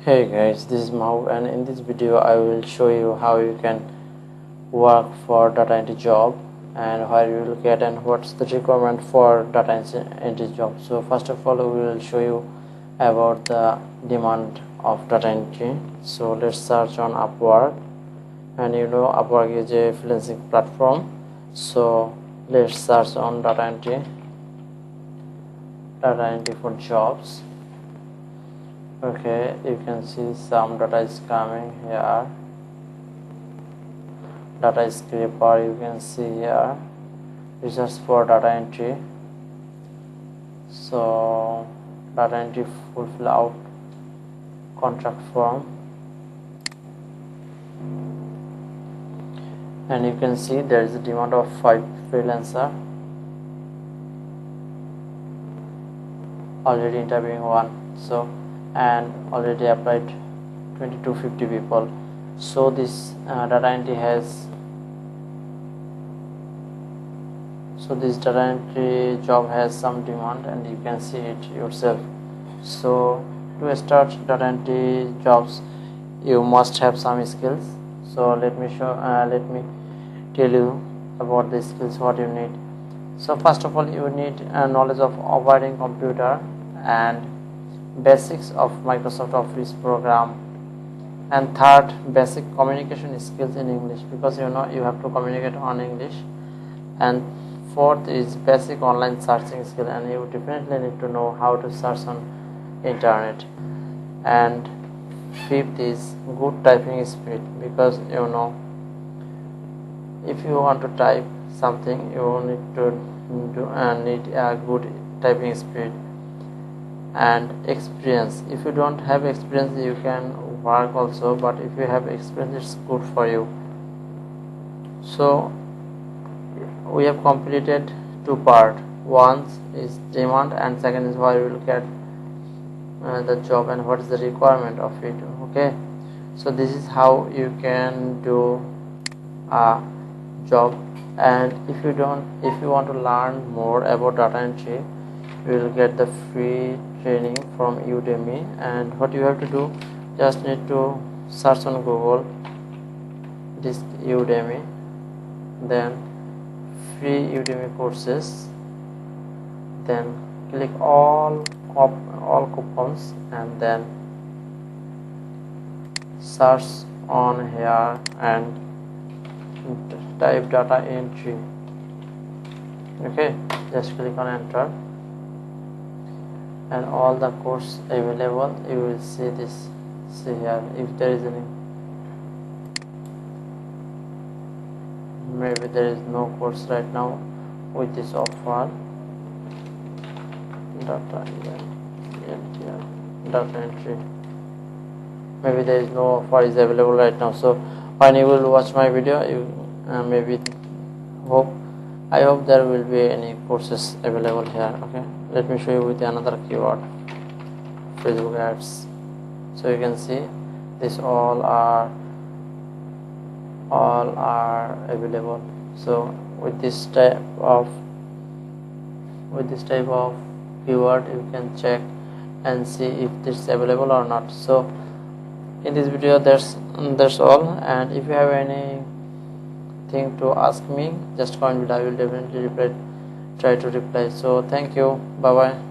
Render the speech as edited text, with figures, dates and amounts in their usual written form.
Hey guys, this is Mahbub, and in this video I will show you how you can work for data entry job and where you will get and what's the requirement for data entry job. So first of all we will show you about the demand of data entry. So let's search on Upwork, and Upwork is a freelancing platform. So let's search on data entry for jobs. Okay, you can see some data is coming here. Data scraper, you can see here. Research for data entry. So data entry fulfill out contract form, and you can see there is a demand of 5 freelancer, already interviewing one. So and already applied 2250 people. So this data entry job has some demand, and you can see it yourself. So to start data entry jobs you must have some skills. So let me tell you about the skills what you need. So first of all you need knowledge of operating computer and basics of Microsoft Office program, and third, basic communication skills in English, because you have to communicate on English, and fourth is basic online searching skill, and you definitely need to know how to search on internet, and fifth is good typing speed, because if you want to type something you need to need a good typing speed, and experience. If you don't have experience you can work also, but if you have experience it's good for you. So we have completed two parts. One is demand, and second is where you will get the job and what is the requirement of it. Okay, so this is how you can do a job. And if you want to learn more about data entry, you will get the free training from Udemy. And what you have to do, just need to search on Google this Udemy, then free Udemy courses, then click all coupons, and then search on here and type data entry. Okay, just click on enter, and all the course available you will see this. See here, if there is any, maybe there is no course right now with this offer. Data entry, maybe there is no offer is available right now. So when you will watch my video, you I hope there will be any courses available here. Okay, let me show you with another keyword, Facebook ads. So you can see this all are available. So with this type of keyword you can check and see if this is available or not. So in this video that's all, and if you have anything to ask me, just comment below. I will definitely try to reply. So thank you, bye bye.